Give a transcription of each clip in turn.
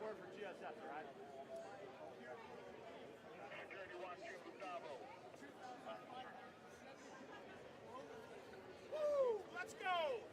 score for GSF, all right? Woo! Let's go!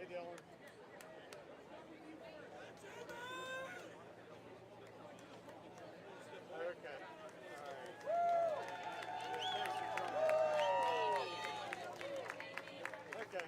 Hey, Dylan. Okay. Okay.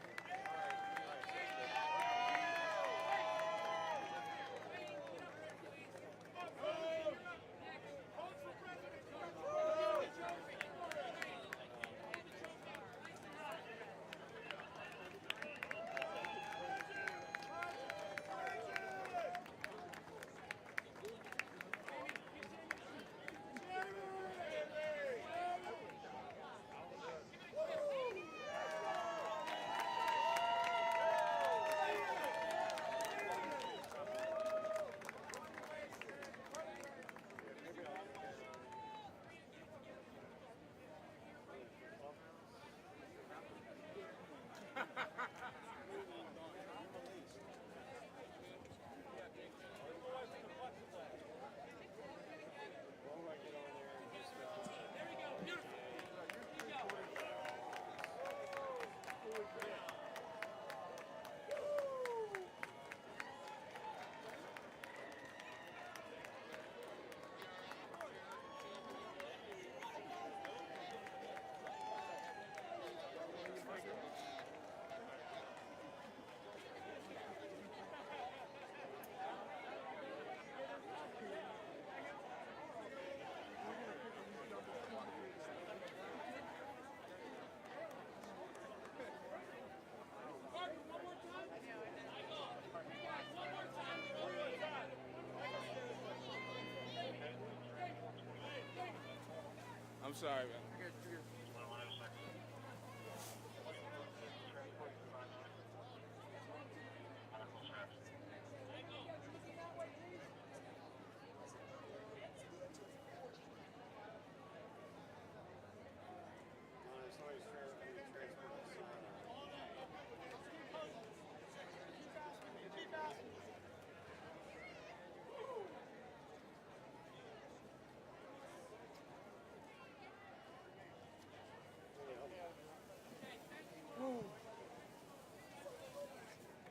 I'm sorry, man.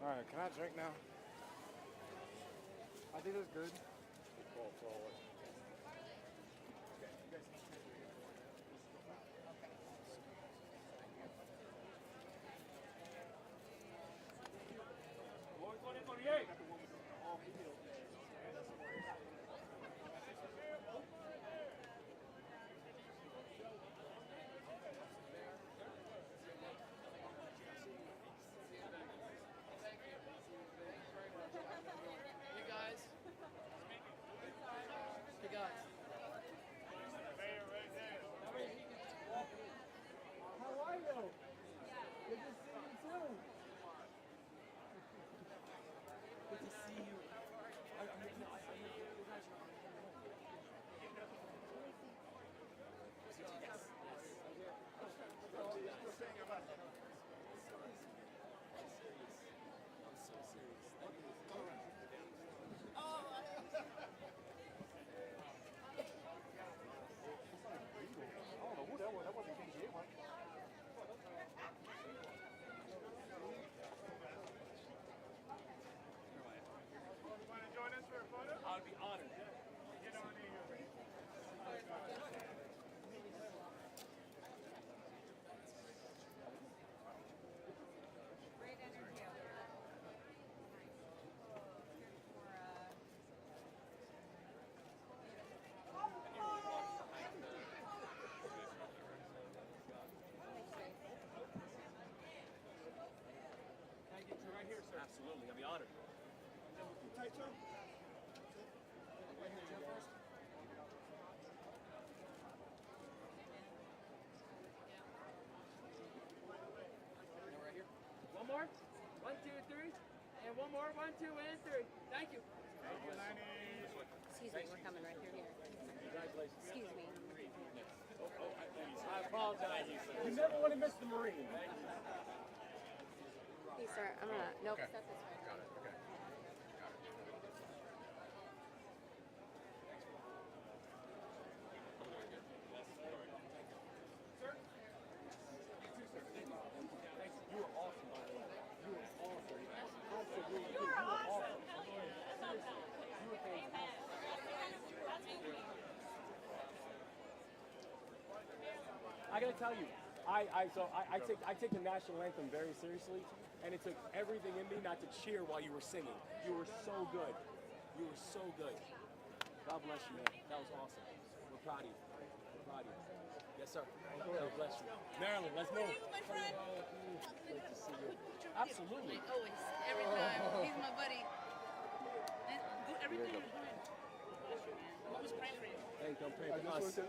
All right, can I drink now? I think that's good. Pull forward. 1, 2, and 3. Thank you. Excuse me, we're coming right through here. Congratulations. Excuse me. I apologize. You never want to miss the Marine. Hey, sir, I'm gonna. Nope, Okay. set this way. Got it. Okay. You were awesome, by the way. You were awesome. Absolutely. You were awesome. You were fantastic. I gotta tell you, I take the national anthem very seriously, and it took everything in me not to cheer while you were singing. You were so good. You were so good. God bless you, man. That was awesome. We're proud of you. We're proud of you. Yes, sir. God bless you. Marilyn, let's move. My friend. Great to see you. Absolutely. Always. Every time. He's my buddy. And do everything you're doing. I'm always praying for you. Hey, don't pray for us.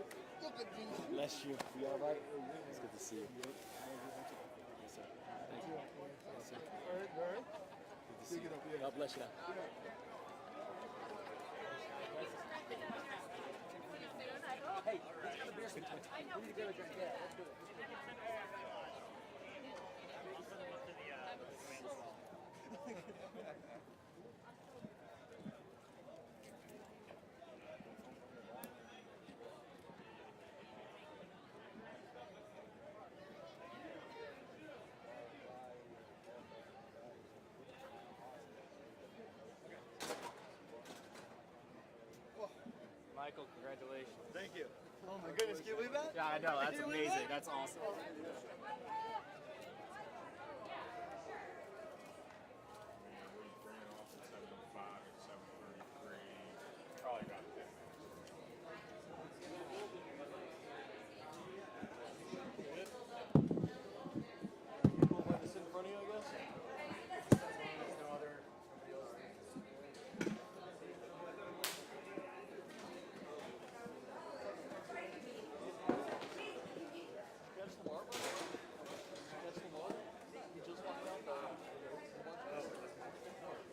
Bless you. You all right? It's good to see you. Yes, sir. Thank you. Yes, sir. Good to see you. God bless you. Hey, let's have a beer sometime. We need to go drink. Yeah, let's do it. Michael, congratulations. Thank you. Oh my goodness, can you believe that? Yeah, I know. That's amazing. That's awesome. Probably about 10 minutes. People want to sit in front of you, I guess? Catch the mark? Catch the mark? He just walked out the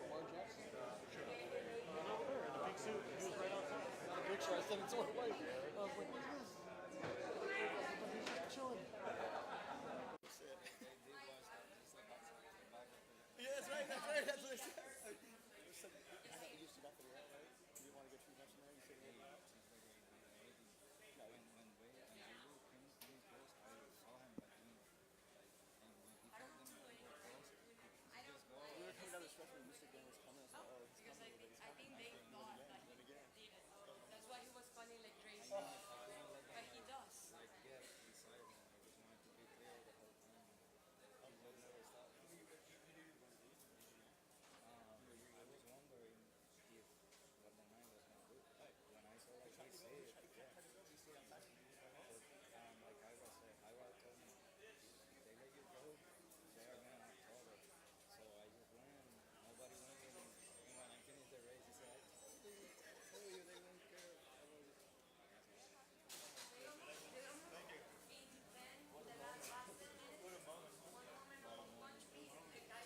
Lamar Jackson. Over there in the pink suit. He was right outside. Got a picture. I sent it to my wife. I was like, what's this? He's chilling. Yeah, that's right. That's right. That's what I said. You said you stood up for the right? You didn't want to get too much in there. You said you were we were coming down the stretch when Mr. Gang was coming. I was like, oh, he's coming. I think they thought that he did it. That's why he was funny like crazy. But he does.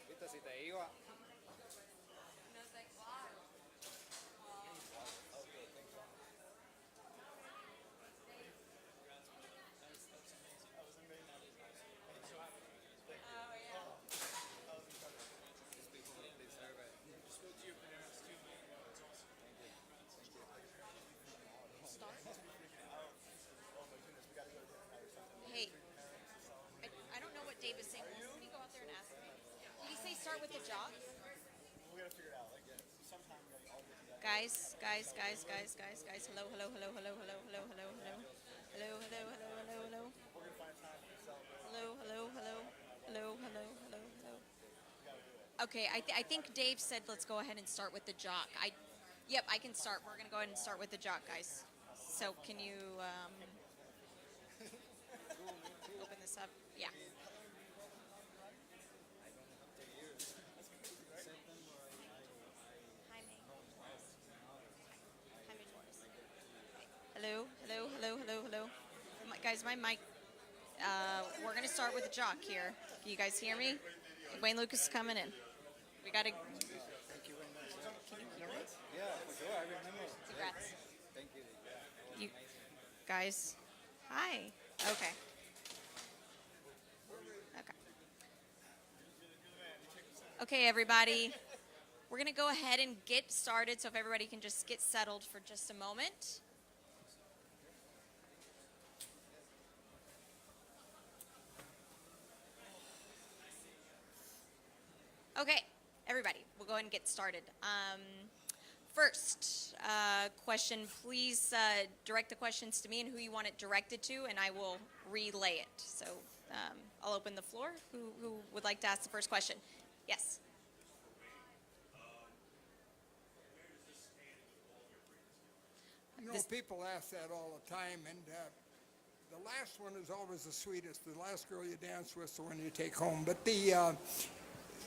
Viste, si te iba. And I was like, wow. Oh, yeah. These people deserve it. Hey, I don't know what Dave is saying. Can you go out there and ask me? Did he say start with the jock? We gotta figure it out. Like, sometime we gotta all get together. Guys. Hello. Hello. Hello. Hello. Hello. Hello. Hello. Hello. Hello. Hello. Hello. Hello. Hello. We're gonna find time to celebrate. Hello. Hello. Hello. Hello. Hello. Hello. Hello. Okay, I think Dave said let's go ahead and start with the jock. Yep, I can start. We're gonna go ahead and start with the jock, guys. So can you open this up? Yeah. Hello. Guys, my mic. We're gonna start with the jock here. Can you guys hear me? Wayne Lucas is coming in. We gotta. Thank you. guys. Hi. Okay. Okay. Okay, everybody. We're going to go ahead and get started, so if everybody can just get settled for just a moment. Okay, everybody, we'll go ahead and get started. First question, please direct the questions to me and who you want it directed to, and I will relay it. So I'll open the floor. Who would like to ask the first question? Yes. You know, people ask that all the time, and the last one is always the sweetest. The last girl you dance with is the one you take home. But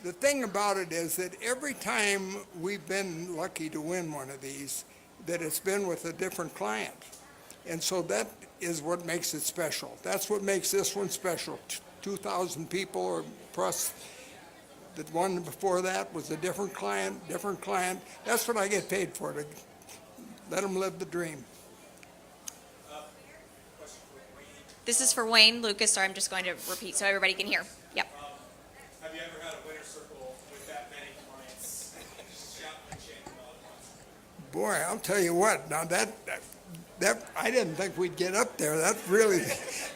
the thing about it is that every time we've been lucky to win one of these, that it's been with a different client. And so that is what makes it special. That's what makes this one special. 2,000 people, or plus the one before that was a different client, different client. That's what I get paid for, to let them live the dream. This is for Wayne. Lucas, sorry, I'm just going to repeat so everybody can hear. Yep. Have you ever had a winner's circle with that many clients shout and chant all at once? Boy, I'll tell you what, now that I didn't think we'd get up there. That really,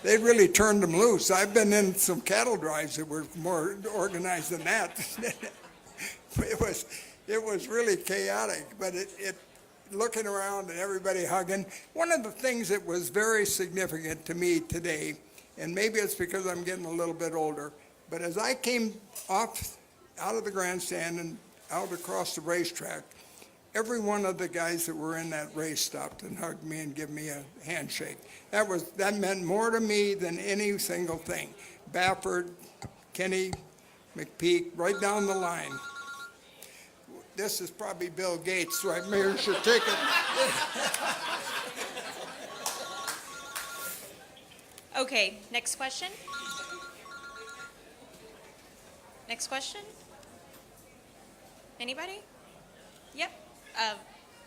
they really turned them loose. I've been in some cattle drives that were more organized than that. It was really chaotic, but it looking around and everybody hugging. One of the things that was very significant to me today, and maybe it's because I'm getting a little bit older, but as I came out of the grandstand and out across the racetrack, every one of the guys that were in that race stopped and hugged me and gave me a handshake. That meant more to me than any single thing. Baffert, Kenny, McPeak, right down the line. This is probably Bill Gates, so maybe should take it. Okay, next question. Next question? Anybody? Yep.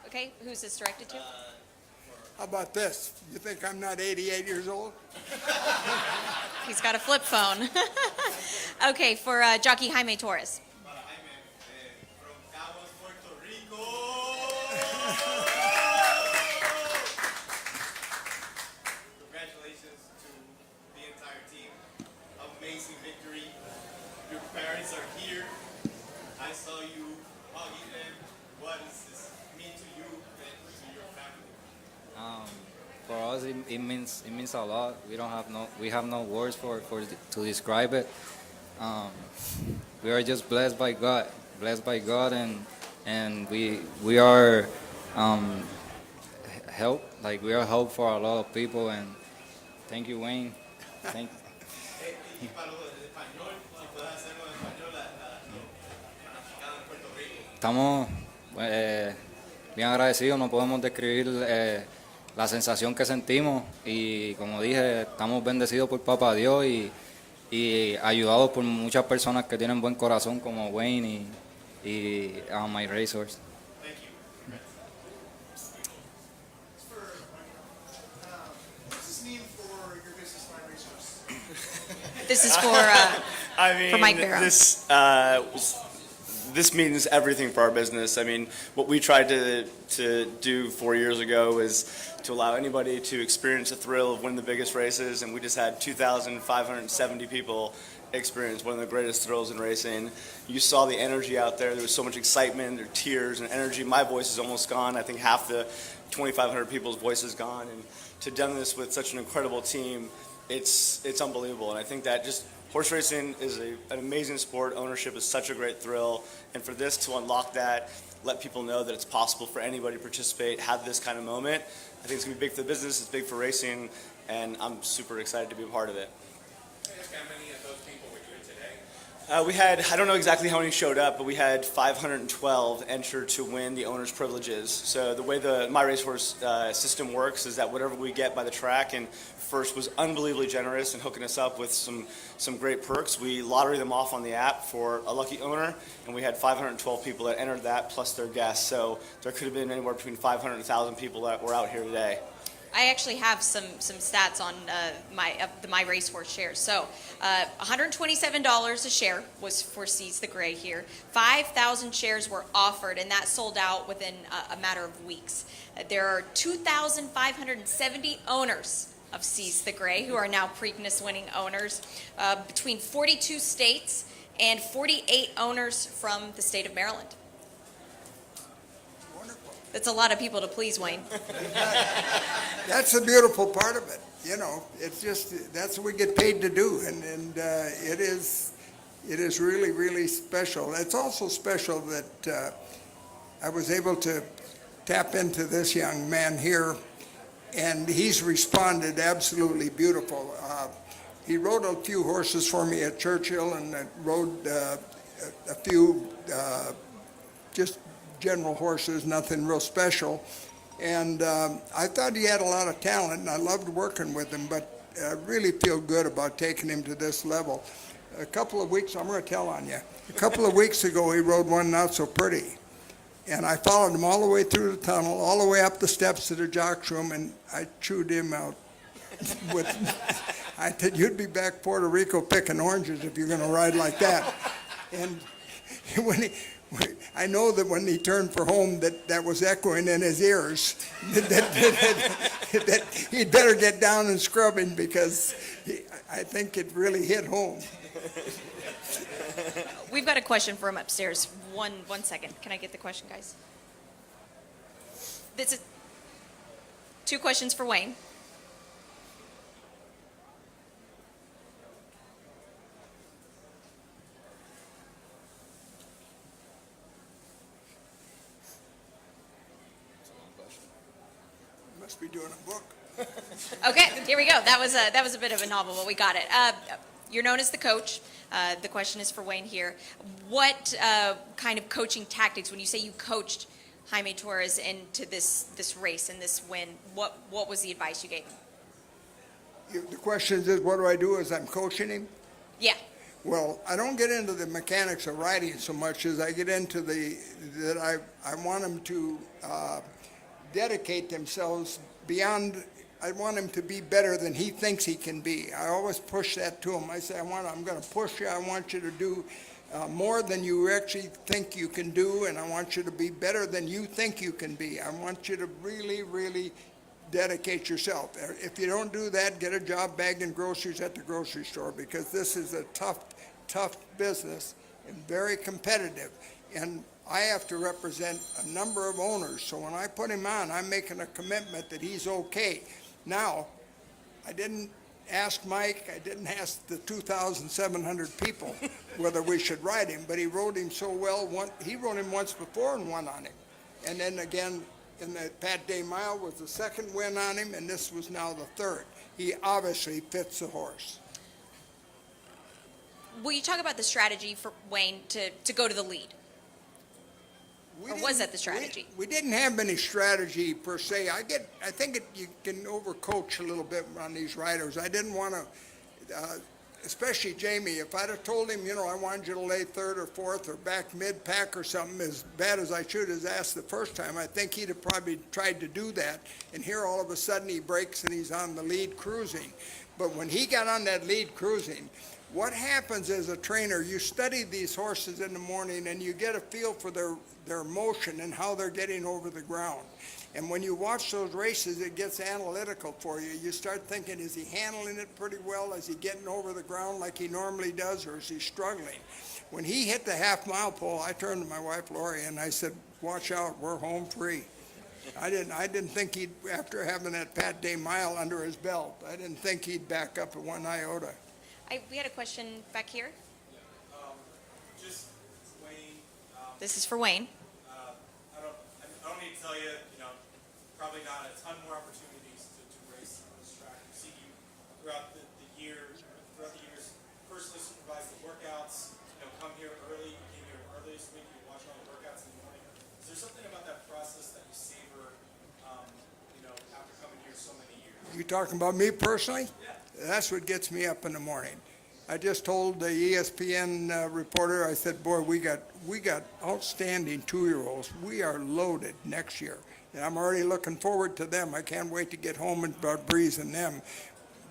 Okay, who's this directed to? How about this? You think I'm not 88 years old? He's got a flip phone. Okay, for jockey Jaime Torres. Congratulations to the entire team. Amazing victory. Your parents are here. I saw you hugging them. What does this mean to you and to your family? For us, it means a lot. We have no words to describe it. We are just blessed by God, and we are help. Like, we are help for a lot of people, and thank you, Wayne. Thank. Y para los de español, si puedes hacerlo en español, la fanaticada en Puerto Rico. Estamos bien agradecidos, no podemos describir la sensación que sentimos, y como dije, estamos bendecidos por Papá Dios y ayudados por muchas personas que tienen buen corazón como Wayne y My Racers. What does this mean for your business, My Racers? This is for I mean, for Mike Barrow. This means everything for our business. I mean, what we tried to do 4 years ago is to allow anybody to experience the thrill of winning the biggest races, and we just had 2,570 people experience one of the greatest thrills in racing. You saw the energy out there. There was so much excitement, there were tears and energy. My voice is almost gone. I think half the 2,500 people's voice is gone. And to done this with such an incredible team, it's unbelievable. And I think that just horse racing is an amazing sport. Ownership is such a great thrill. And for this to unlock that, let people know that it's possible for anybody to participate, have this kind of moment, I think it's going to be big for the business, it's big for racing, and I'm super excited to be a part of it. How many of those people were here today? We had, I don't know exactly how many showed up, but we had 512 enter to win the owner's privileges. So the way the My Racehorse system works is that whatever we get by the track, and First was unbelievably generous in hooking us up with some great perks. We lottery them off on the app for a lucky owner, and we had 512 people that entered that plus their guests. So there could have been anywhere between 500 and 1,000 people that were out here today. I actually have some stats on my racehorse shares. So, $127 a share was for Seize the Gray here. 5,000 shares were offered, and that sold out within a matter of weeks. There are 2,570 owners of Seize the Gray who are now Preakness winning owners, between 42 states and 48 owners from the state of Maryland. Wonderful. That's a lot of people to please, Wayne. That's the beautiful part of it. You know, it's just, that's what we get paid to do. And it is really, really special. It's also special that I was able to tap into this young man here, and he's responded absolutely beautiful. He rode a few horses for me at Churchill, and rode a few just general horses, nothing real special. And I thought he had a lot of talent, and I loved working with him, but I really feel good about taking him to this level. A couple of weeks, I'm going to tell on you. A couple of weeks ago, he rode one Not So Pretty. And I followed him all the way through the tunnel, all the way up the steps to the jock's room, and I chewed him out. I said, you'd be back Puerto Rico picking oranges if you're going to ride like that. And I know that when he turned for home, that was echoing in his ears, that he'd better get down and scrub him, because I think it really hit home. We've got a question for him upstairs. One second. Can I get the question, guys? This is 2 questions for Wayne. Must be doing a book. Okay, here we go. That was a bit of a novel, but we got it. You're known as the coach. The question is for Wayne here. What kind of coaching tactics, when you say you coached Jaime Torres into this race and this win, what was the advice you gave him? The question is, what do I do as I'm coaching him? Yeah. Well, I don't get into the mechanics of riding so much as I get into that I want them to dedicate themselves beyond. I want him to be better than he thinks he can be. I always push that to him. I say, I'm going to push you. I want you to do more than you actually think you can do, and I want you to be better than you think you can be. I want you to really, really dedicate yourself. If you don't do that, get a job bagging groceries at the grocery store, because this is a tough business and very competitive. And I have to represent a number of owners. So when I put him on, I'm making a commitment that he's okay. Now, I didn't ask Mike, I didn't ask the 2,700 people whether we should ride him, but he rode him so well. He rode him once before and won on him. And then again, in the Pat Day Mile was the second win on him, and this was now the third. He obviously fits the horse. Will you talk about the strategy for Wayne to go to the lead? Or was that the strategy? We didn't have any strategy per se. I think you can overcoach a little bit on these riders. I didn't want to, especially Jamie. If I'd have told him, I wanted you to lay third or fourth or back mid-pack or something, as bad as I should have asked the first time, I think he'd have probably tried to do that. And here all of a sudden he breaks and he's on the lead cruising. But when he got on that lead cruising, what happens as a trainer, you study these horses in the morning and you get a feel for their motion and how they're getting over the ground. And when you watch those races, it gets analytical for you. You start thinking, is he handling it pretty well? Is he getting over the ground like he normally does, or is he struggling? When he hit the half-mile pole, I turned to my wife, Lori, and I said, watch out, we're home free. I didn't think he'd, after having that Pat Day Mile under his belt, I didn't think he'd back up at one iota. We had a question back here. Just Wayne. This is for Wayne. I don't need to tell you, probably not a ton more opportunities to race on this track. We've seen you throughout the years, personally supervise the workouts. Come here early. You came here early this week. You watch all the workouts in the morning. Is there something about that process that you savor? After coming here so many years. You talking about me personally? Yeah. That's what gets me up in the morning. I just told the ESPN reporter, I said, boy, we got outstanding 2-year-olds. We are loaded next year. And I'm already looking forward to them. I can't wait to get home and start breezing them.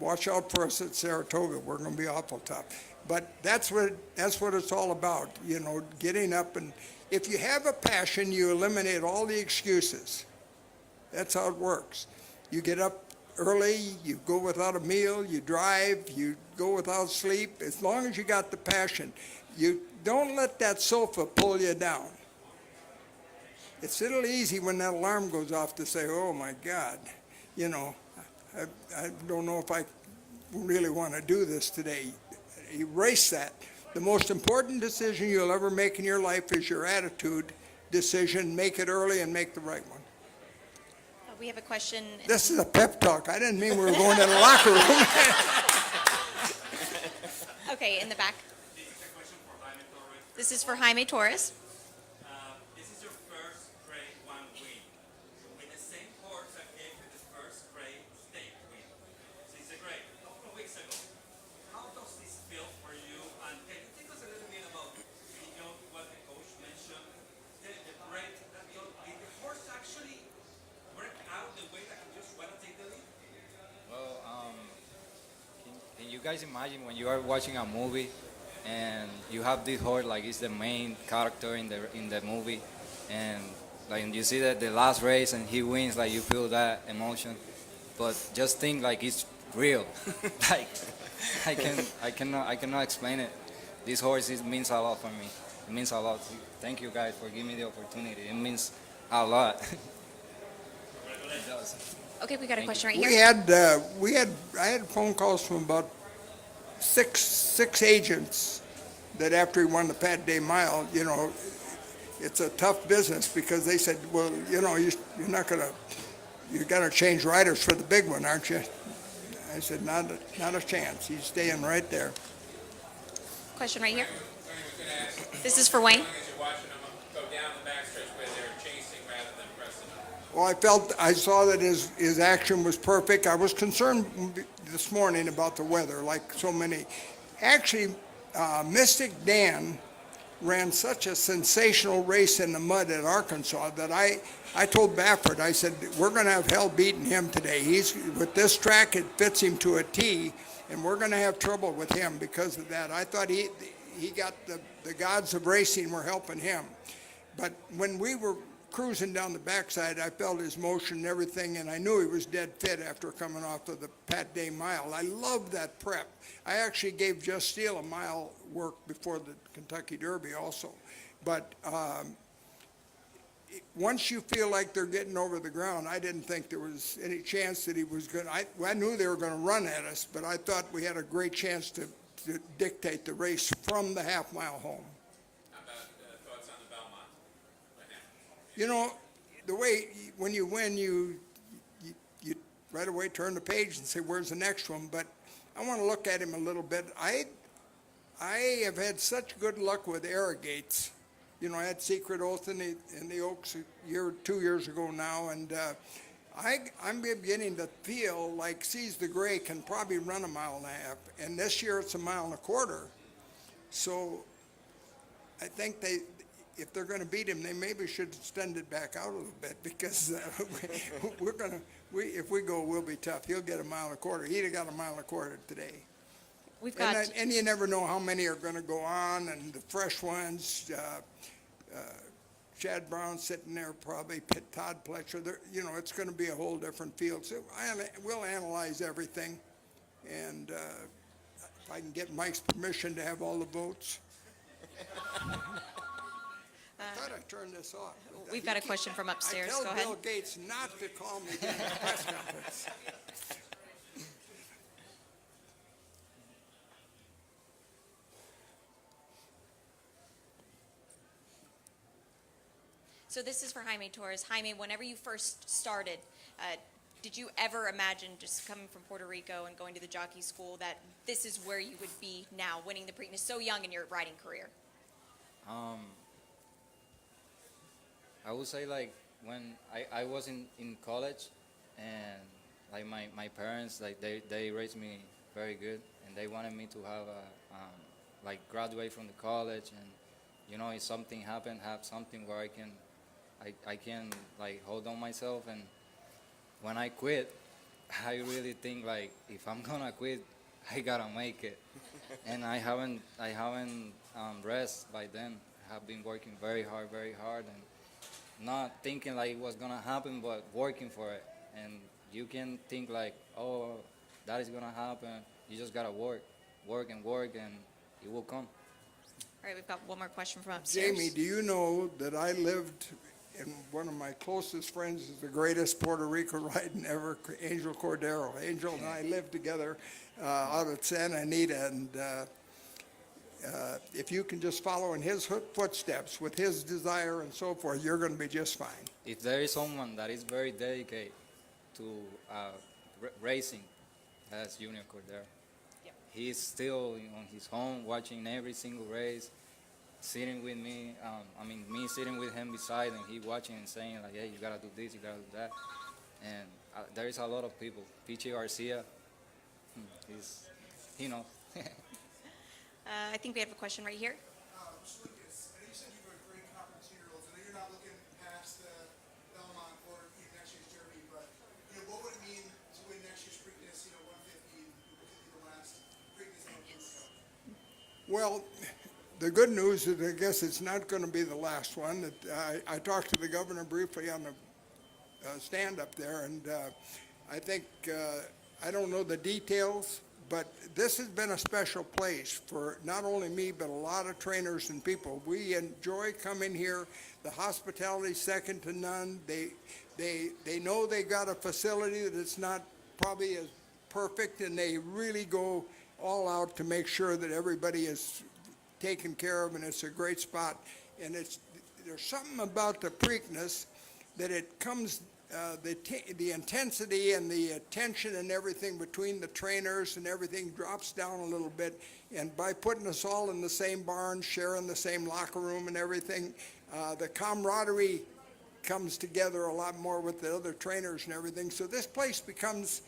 Watch out for us at Saratoga. We're going to be awful tough. But that's what it's all about, you know, getting up. And if you have a passion, you eliminate all the excuses. That's how it works. You get up early, you go without a meal, you drive, you go without sleep. As long as you got the passion, you don't let that sofa pull you down. It's a little easy when that alarm goes off to say, oh my God, you know, I don't know if I really want to do this today. Erase that. The most important decision you'll ever make in your life is your attitude decision. Make it early and make the right one. We have a question. This is a pep talk. I didn't mean we were going to the locker room. Okay, in the back. This is for Jaime Torres. This is your first grade 1 win with the same horse that gave you the first grade stake win. So it's a grade a couple of weeks ago. How does this feel for you? And can you tell us a little bit about what the coach mentioned? The break that did the horse actually work out the way that he just want to take the lead? Well, can you guys imagine when you are watching a movie and you have this horse like it's the main character in the movie, and like you see that the last race and he wins, like you feel that emotion. But just think like it's real. Like I cannot explain it. This horse means a lot for me. It means a lot. Thank you guys for giving me the opportunity. It means a lot. It does. Okay, we got a Thank question right I here. had phone calls from about six agents that after he won the Pat Day Mile, you know, it's a tough business because they said, well, you know, you're gonna change riders for the big one, aren't you? I said, not a chance. He's staying right there. Question right here. This is for Wayne. Well, I saw that his action was perfect. I was concerned this morning about the weather, like so many. Actually, Mystic Dan ran such a sensational race in the mud at Arkansas that I told Baffert, I said, we're going to have hell beating him today. With this track, it fits him to a T, and we're going to have trouble with him because of that. I thought he got the gods of racing were helping him. But when we were cruising down the backside, I felt his motion and everything, and I knew he was dead fit after coming off of the Pat Day Mile. I love that prep. I actually gave Just Steel a mile work before the Kentucky Derby also. But once you feel like they're getting over the ground, I didn't think there was any chance that he was going to. I knew they were going to run at us, but I thought we had a great chance to dictate the race from the half-mile home. Thoughts on the Belmont right now? You know, the way when you win, you right away turn the page and say, where's the next one? But I want to look at him a little bit. I have had such good luck with Arrogates. You know, I had Secret Oath in the Oaks 2 years ago now, and I'm beginning to feel like Seize the Gray can probably run 1.5 miles, and this year it's 1.25 miles. So I think if they're going to beat him, they maybe should extend it back out a little bit because if we go, we'll be tough. He'll get 1.25 miles. He'd have got 1.25 miles today. We've got. And you never know how many are going to go on, and the fresh ones. Chad Brown sitting there, probably Todd Pletcher. You know, it's going to be a whole different field. So we'll analyze everything, and if I can get Mike's permission to have all the votes. I thought I turned this off. We've got a question from upstairs. I Go tell ahead. Bill Gates not to call me during the press conference. So this is for Jaime Torres. Jaime, whenever you first started, did you ever imagine just coming from Puerto Rico and going to the jockey school that this is where you would be now, winning the Preakness so young in your riding career? I would say like when I was in college, and like my parents, like they raised me very good, and they wanted me to have like graduate from the college, and if something happen, have something where I can like hold on myself. And when I quit, I really think like if I'm gonna quit, I gotta make it. And I haven't rest by then. I have been working very hard, and not thinking like it was gonna happen, but working for it. And you can think like, oh, that is gonna happen. You just gotta work, and it will come. All right, we've got one more question from upstairs. Jamie, do you know that I lived, and one of my closest friends is the greatest Puerto Rico riding ever, Angel Cordero. Angel and I lived together out at Santa Anita, and if you can just follow in his footsteps with his desire and so forth, you're going to be just fine. If there is someone that is very dedicated to racing, that's Junior Cordero. Yep. He's still on his home watching every single race, sitting with me. Me sitting with him beside him, he watching and saying like, hey, you gotta do this, you gotta do that. And there is a lot of people. Pichi Garcia, he knows. I think we have a question right here. Just Lucas, I know you said you were a great conference heroes. I know you're not looking past Belmont or even next year's Derby, but what would it mean to win next year's Preakness? 150, could be the last Preakness ever. Well, the good news is I guess it's not going to be the last one. I talked to the governor briefly on the stand up there, and I think, I don't know the details, but this has been a special place for not only me, but a lot of trainers and people. We enjoy coming here. The hospitality second to none. They know they got a facility that it's not probably as perfect, and they really go all out to make sure that everybody is taken care of, and it's a great spot. And there's something about the Preakness that it comes, the intensity and the attention and everything between the trainers and everything drops down a little bit. And by putting us all in the same barn, sharing the same locker room and everything, the camaraderie comes together a lot more with the other trainers and everything. So this place becomes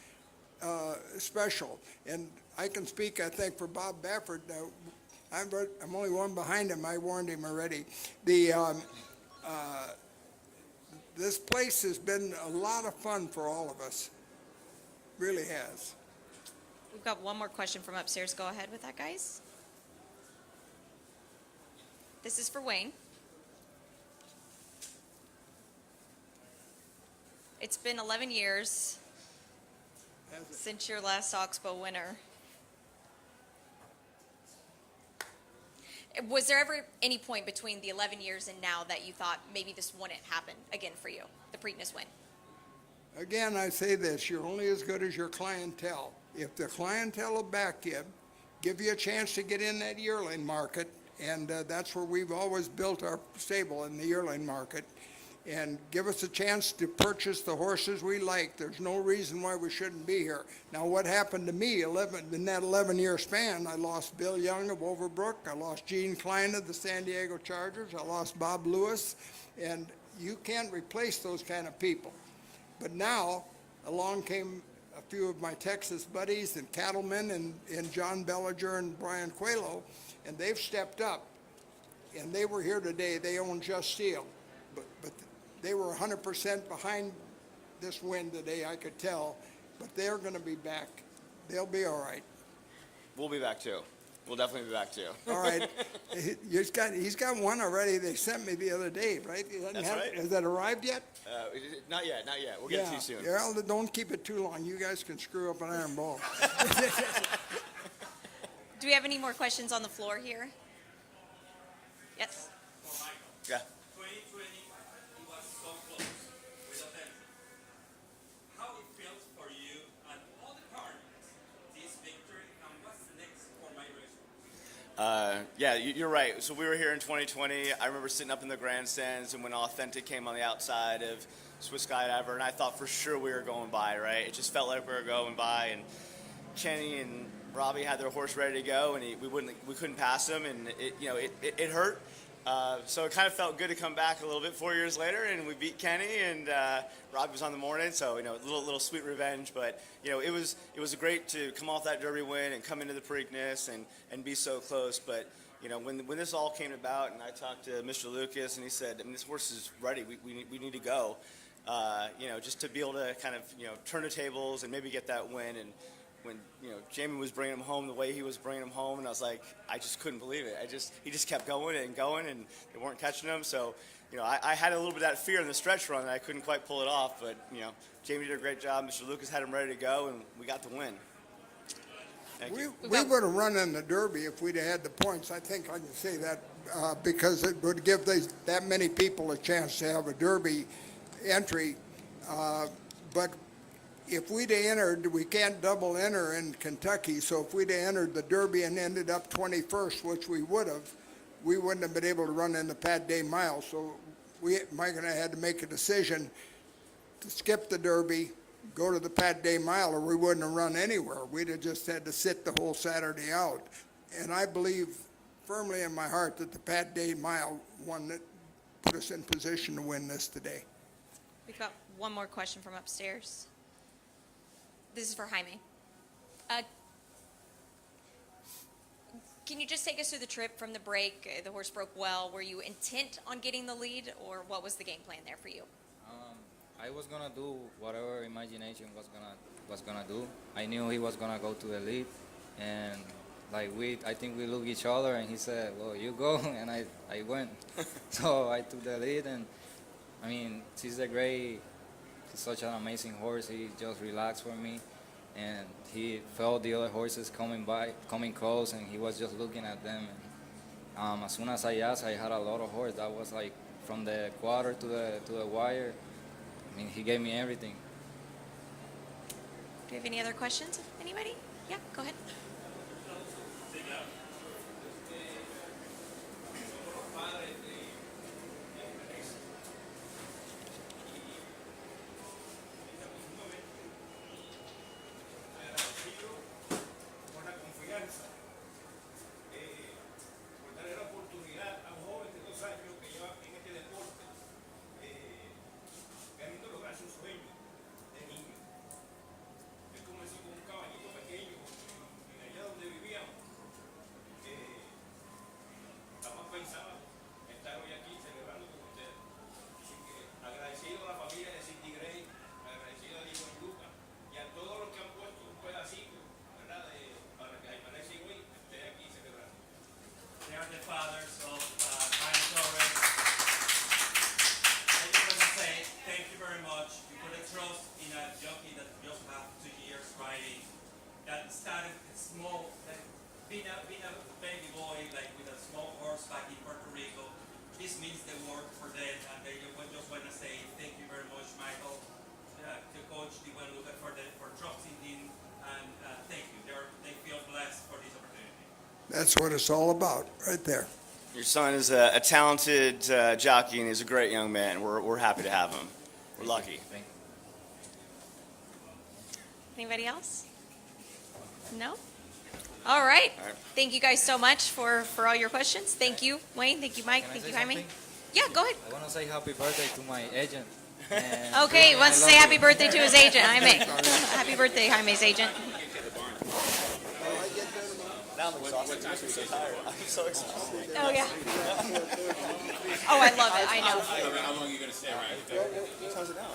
special. And I can speak, I think, for Bob Baffert. I'm only one behind him. I warned him already. This place has been a lot of fun for all of us. Really has. We've got one more question from upstairs. Go ahead with that, guys. This is for Wayne. It's been 11 years since your last Oxbow winner. Was there ever any point between the 11 years and now that you thought maybe this wouldn't happen again for you, the Preakness win? Again, I say this, you're only as good as your clientele. If the clientele will back you, give you a chance to get in that yearling market, and that's where we've always built our stable, in the yearling market, and give us a chance to purchase the horses we like. There's no reason why we shouldn't be here. Now, what happened to me in that 11-year span, I lost Bill Young of Overbrook, I lost Gene Klein of the San Diego Chargers, I lost Bob Lewis, and you can't replace those kind of people. But now, along came a few of my Texas buddies and cattlemen and John Bellinger and Brian Coelho, and they've stepped up. And they were here today. They own Just Steel. But they were 100% behind this win today, I could tell. But they're going to be back. They'll be all right. We'll be back too. We'll definitely be back too. All right. He's got one already. They sent me the other day, right? That's right. Has that arrived yet? Not yet. We'll get it to you soon. Yeah, well, don't keep it too long. You guys can screw up an iron ball. Do we have any more questions on the floor here? Yes. Yeah. 2020, it was so close with attention. How it feels for you and all the partners, this victory, and what's next for my race? Yeah, you're right. So we were here in 2020. I remember sitting up in the grandstands, and when Authentic came on the outside of Swiss Skydiver, and I thought for sure we were going by, right? It just felt like we were going by, and Kenny and Robbie had their horse ready to go, and we couldn't pass him, and it hurt. So it kind of felt good to come back a little bit 4 years later, and we beat Kenny, and Robbie was on the morning, so a little sweet revenge. But it was great to come off that Derby win and come into the Preakness and be so close. But when this all came about, and I talked to Mr. Lucas, and he said, this horse is ready. We need to go. Just to be able to kind of turn the tables and maybe get that win. And when Jamie was bringing him home the way he was bringing him home, and I was like, I just couldn't believe it. He just kept going, and they weren't catching him. So I had a little bit of that fear in the stretch run, and I couldn't quite pull it off. But Jamie did a great job. Mr. Lucas had him ready to go, and we got the win. We would have run in the Derby if we'd have had the points. I think I can say that because it would give that many people a chance to have a Derby entry. But if we'd have entered, we can't double enter in Kentucky, so if we'd have entered the Derby and ended up 21st, which we would have, we wouldn't have been able to run in the Pat Day Mile. So Mike and I had to make a decision to skip the Derby, go to the Pat Day Mile, or we wouldn't have run anywhere. We'd have just had to sit the whole Saturday out. And I believe firmly in my heart that the Pat Day Mile won that put us in position to win this today. We've got one more question from upstairs. This is for Jaime. Can you just take us through the trip from the break? The horse broke well. Were you intent on getting the lead, or what was the game plan there for you? I was gonna do whatever imagination was gonna do. I knew he was gonna go to the lead, and I think we looked each other, and he said, "Well, you go," and I went. So I took the lead, and I mean, he's such an amazing horse. He just relaxed for me, and he felt the other horses coming close, and he was just looking at them. And as soon as I asked, I had a lot of horse. That was like from the quarter to the wire. I mean, he gave me everything. Do you have any other questions? Anybody? Yeah, go ahead. Being a baby boy, like with a small horse back in Puerto Rico, this means the world for them, and they just want to say thank you very much, Michael, the coach, the one looking for trusting him, and thank you. They feel blessed for this opportunity. That's what it's all about, right there. Your son is a talented jockey, and he's a great young man. We're happy to have him. We're lucky. Anybody else? No? All right. Thank you guys so much for all your questions. Thank you, Wayne. Thank you, Mike. Thank you, Jaime. Yeah, go ahead. I want to say happy birthday to my agent. Okay, wants to say happy birthday to his agent, Jaime. Happy birthday, Jaime's agent. Now I'm exhausted. I'm so tired. I'm so exhausted. Oh, yeah. Oh, I love it. I know. How long are you going to stay, right? How's it now?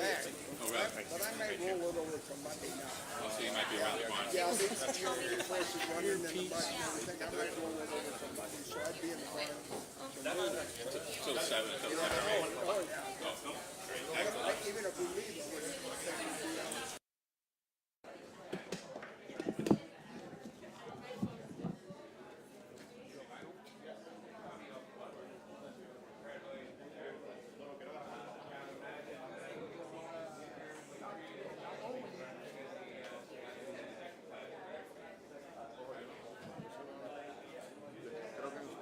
But I may roll it over from Monday now. Oh, so you might be around the barn. Yeah, I think the horse is running in the button and everything. I might roll it over from Monday, so I'd be in the barn. Till 7, till 7. Oh, yeah. Even if we leave, I wouldn't think we'd be out.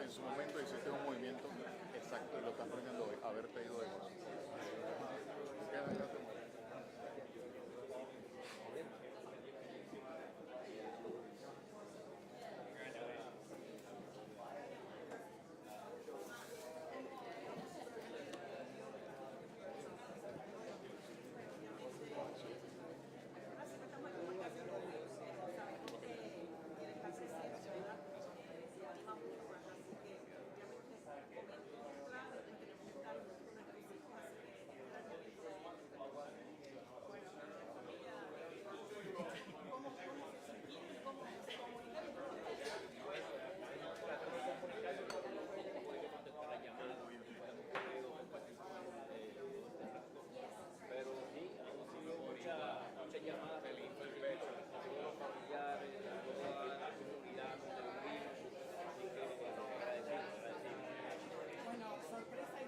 En su momento hiciste un movimiento exacto y lo estás poniendo hoy, haber pedido de vos. sorpresa